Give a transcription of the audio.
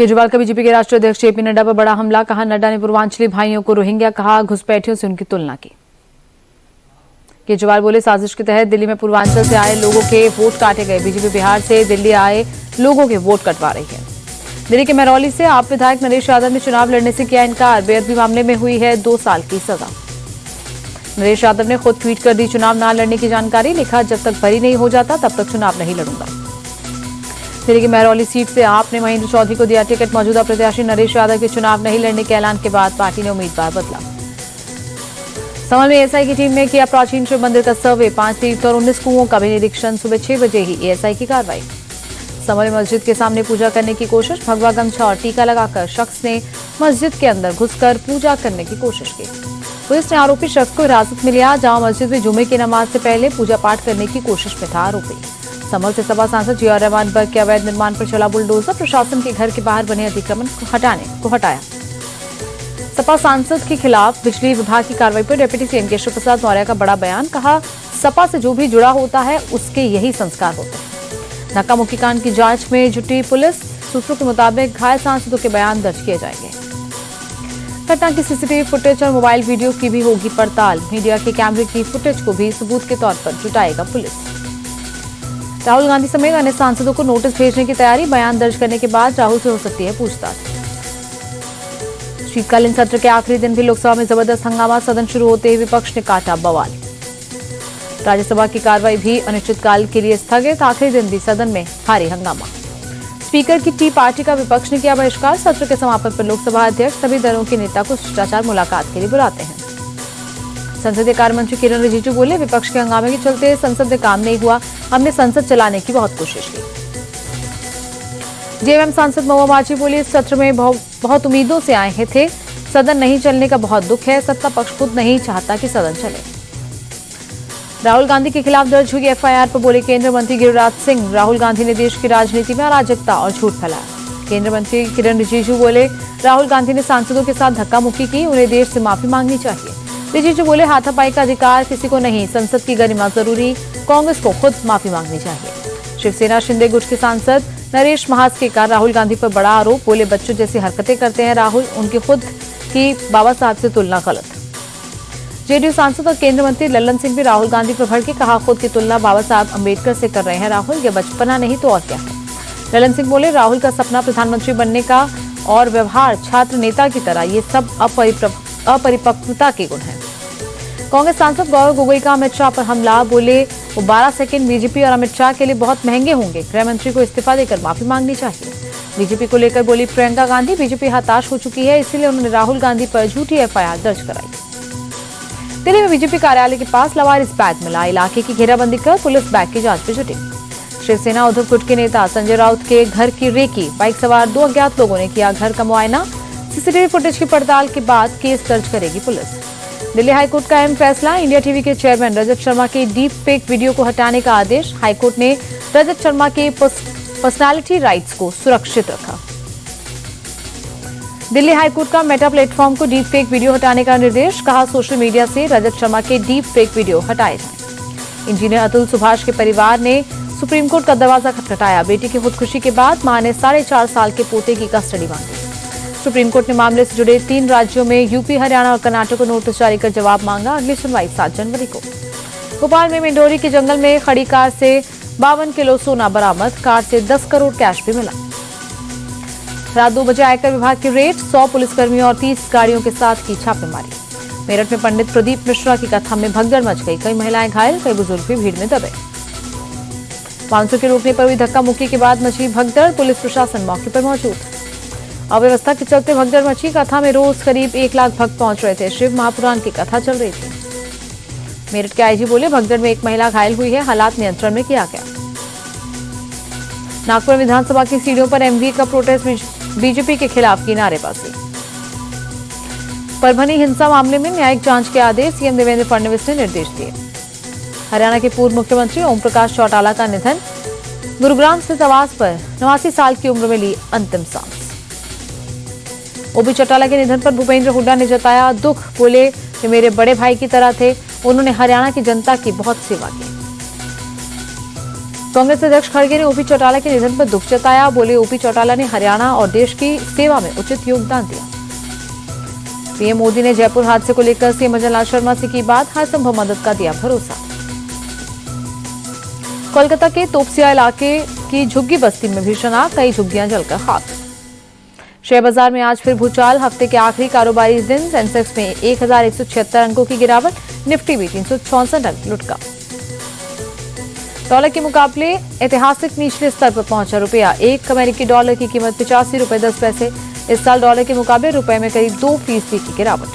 केजरीवाल का बीजेपी के राष्ट्रीय अध्यक्ष जेपी नड्डा पर बड़ा हमला, कहा नड्डा ने पूर्वांचली भाइयों को रोहिंग्या कहा, घुसपैठियों से उनकी तुलना की। केजरीवाल बोले साजिश के तहत दिल्ली में पूर्वांचल से आए लोगों के वोट काटे गए, बीजेपी बिहार से दिल्ली आए लोगों के वोट कटवा रही है। दिल्ली के महरौली से आप विधायक नरेश यादव ने चुनाव लड़ने से किया इनकार, बेअदबी मामले में हुई है 2 साल की सजा। नरेश यादव ने खुद ट्वीट कर दी चुनाव न लड़ने की जानकारी, लिखा जब तक बरी नहीं हो जाता तब तक चुनाव नहीं लड़ूंगा। दिल्ली की महरौली सीट से आपने महेंद्र चौधरी को दिया टिकट, मौजूदा प्रत्याशी नरेश यादव के चुनाव नहीं लड़ने के ऐलान के बाद पार्टी ने उम्मीदवार बदला। समल में एएसआई की टीम ने किया प्राचीन शिव मंदिर का सर्वे, 5 तीर्थ और 19 कुओं का भी निरीक्षण, सुबह 6 बजे ही एएसआई की कार्रवाई। समल में मस्जिद के सामने पूजा करने की कोशिश, भगवा गमछा और टीका लगाकर शख्स ने मस्जिद के अंदर घुसकर पूजा करने की कोशिश की। पुलिस ने आरोपी शख्स को हिरासत में लिया, जहां मस्जिद में जुमे की नमाज से पहले पूजा पाठ करने की कोशिश में था आरोपी। समल से सपा सांसद जियाउर रहमान बर्ग के अवैध निर्माण पर चला बुलडोजर, प्रशासन के घर के बाहर बने अतिक्रमण को हटाया। सपा सांसद के खिलाफ बिजली विभाग की कार्रवाई पर डिप्टी सीएम केशव प्रसाद मौर्य का बड़ा बयान, कहा सपा से जो भी जुड़ा होता है उसके यही संस्कार होते हैं। धक्का मुक्की कांड की जांच में जुटी पुलिस, सूत्रों के मुताबिक घायल सांसदों के बयान दर्ज किए जाएंगे। घटना की सीसीटीवी फुटेज और मोबाइल वीडियो की भी होगी पड़ताल, मीडिया के कैमरे की फुटेज को भी सबूत के तौर पर जुटाएगा पुलिस। राहुल गांधी समेत अन्य सांसदों को नोटिस भेजने की तैयारी, बयान दर्ज करने के बाद राहुल से हो सकती है पूछताछ। शीतकालीन सत्र के आखिरी दिन भी लोकसभा में जबरदस्त हंगामा, सदन शुरू होते ही विपक्ष ने काटा बवाल। राज्यसभा की कार्रवाई भी अनिश्चितकाल के लिए स्थगित, आखिरी दिन भी सदन में भारी हंगामा। स्पीकर की टी पार्टी का विपक्ष ने किया बहिष्कार, सत्र के समापन पर लोकसभा अध्यक्ष सभी दलों के नेता को शिष्टाचार मुलाकात के लिए बुलाते हैं। संसदीय कार्य मंत्री किरण रिजिजू बोले विपक्ष के हंगामे के चलते संसद में काम नहीं हुआ, हमने संसद चलाने की बहुत कोशिश की। जेएमएम सांसद महुआ माझी बोली इस सत्र में बहुत उम्मीदों से आए थे, सदन नहीं चलने का बहुत दुख है, सत्ता पक्ष खुद नहीं चाहता कि सदन चले। राहुल गांधी के खिलाफ दर्ज हुई एफआईआर पर बोले केंद्रीय मंत्री गिरिराज सिंह, राहुल गांधी ने देश की राजनीति में अराजकता और झूठ फैलाया। केंद्रीय मंत्री किरण रिजिजू बोले राहुल गांधी ने सांसदों के साथ धक्का मुक्की की, उन्हें देश से माफी मांगनी चाहिए। रिजिजू बोले हाथापाई का अधिकार किसी को नहीं, संसद की गरिमा जरूरी, कांग्रेस को खुद माफी मांगनी चाहिए। शिवसेना शिंदे गुट के सांसद नरेश महास्के का राहुल गांधी पर बड़ा आरोप, बोले बच्चों जैसी हरकतें करते हैं राहुल, उनकी खुद की बाबा साहब से तुलना गलत। जेडीयू सांसद और केंद्रीय मंत्री लल्लन सिंह भी राहुल गांधी पर भड़के, कहा खुद की तुलना बाबा साहब अम्बेडकर से कर रहे हैं राहुल, ये बचपना नहीं तो और क्या है। लल्लन सिंह बोले राहुल का सपना प्रधानमंत्री बनने का और व्यवहार छात्र नेता की तरह, ये सब अपरिपक्वता के गुण हैं। कांग्रेस सांसद गौरव गोगोई का अमित शाह पर हमला, बोले वो 12 सेकंड बीजेपी और अमित शाह के लिए बहुत महंगे होंगे, गृह मंत्री को इस्तीफा देकर माफी मांगनी चाहिए। बीजेपी को लेकर बोली प्रियंका गांधी, बीजेपी हताश हो चुकी है, इसीलिए उन्होंने राहुल गांधी पर झूठी एफआईआर दर्ज कराई। दिल्ली में बीजेपी कार्यालय के पास लवारिस बैग मिला, इलाके की घेराबंदी कर पुलिस बैग की जांच में जुटी। शिवसेना उद्धव गुट के नेता संजय राउत के घर की रेकी, बाइक सवार 2 अज्ञात लोगों ने किया घर का मुआयना, सीसीटीवी फुटेज की पड़ताल के बाद केस दर्ज करेगी पुलिस। दिल्ली हाईकोर्ट का अहम फैसला, इंडिया टीवी के चेयरमैन रजत शर्मा के डीप फेक वीडियो को हटाने का आदेश, हाईकोर्ट ने रजत शर्मा के पर्सनालिटी राइट्स को सुरक्षित रखा। दिल्ली हाईकोर्ट का मेटा प्लेटफॉर्म को डीप फेक वीडियो हटाने का निर्देश, कहा सोशल मीडिया से रजत शर्मा के डीप फेक वीडियो हटाए जाएं। इंजीनियर अतुल सुभाष के परिवार ने सुप्रीम कोर्ट का दरवाजा खटखटाया, बेटी की खुदकुशी के बाद मां ने 4.5 साल के पोते की कस्टडी मांगी। सुप्रीम कोर्ट ने मामले से जुड़े 3 राज्यों में यूपी, हरियाणा और कर्नाटक को नोटिस जारी कर जवाब मांगा, अगली सुनवाई 7 जनवरी को। भोपाल में मिंडोरी के जंगल में खड़ी कार से 52 किलो सोना बरामद, कार से 10 करोड़ कैश भी मिला। रात 2 बजे आयकर विभाग की रेड, 100 पुलिसकर्मियों और 30 गाड़ियों के साथ की छापेमारी। मेरठ में पंडित प्रदीप मिश्रा की कथा में भगदड़ मच गई, कई महिलाएं घायल, कई बुजुर्ग भी भीड़ में दबे। मानसून के रोकने पर हुई धक्का मुक्की के बाद मची भगदड़, पुलिस प्रशासन मौके पर मौजूद। अव्यवस्था के चलते भगदड़ मची, कथा में रोज करीब 1 लाख भक्त पहुंच रहे थे, शिव महापुराण की कथा चल रही थी। मेरठ के आईजी बोले भगदड़ में एक महिला घायल हुई है, हालात नियंत्रण में किया गया। नागपुर विधानसभा की सीढ़ियों पर एमवी का प्रोटेस्ट, बीजेपी के खिलाफ की नारेबाजी। परभनी हिंसा मामले में न्यायिक जांच के आदेश, सीएम देवेंद्र फडणवीस ने निर्देश दिए। हरियाणा के पूर्व मुख्यमंत्री ओम प्रकाश चौटाला का निधन, गुरुग्राम स्थित आवास पर 89 साल की उम्र में ली अंतिम सांस। ओबी चौटाला के निधन पर भूपेंद्र हुड्डा ने जताया दुख, बोले वे मेरे बड़े भाई की तरह थे, उन्होंने हरियाणा की जनता की बहुत सेवा की। कांग्रेस अध्यक्ष खड़गे ने ओपी चौटाला के निधन पर दुख जताया। बोले, ओपी चौटाला ने हरियाणा और देश की सेवा में उचित योगदान दिया। पीएम मोदी ने जयपुर हादसे को लेकर सीएम अजय लाल शर्मा से की बात, हर संभव मदद का दिया भरोसा। कोलकाता के तोपसिया इलाके की झुग्गी बस्ती में भीषण आग, कई झुग्गियां जलकर खाक। शेयर बाजार में आज फिर भूचाल, हफ्ते के आखिरी कारोबारी दिन सेंसेक्स में 1176 अंकों की गिरावट, निफ्टी भी 364 अंक लुढ़का। डॉलर के मुकाबले ऐतिहासिक निचले स्तर पर पहुंचा रुपया। एक अमेरिकी डॉलर की कीमत 85 रुपए 10 पैसे। इस साल डॉलर के मुकाबले रुपए में करीब 2% की गिरावट।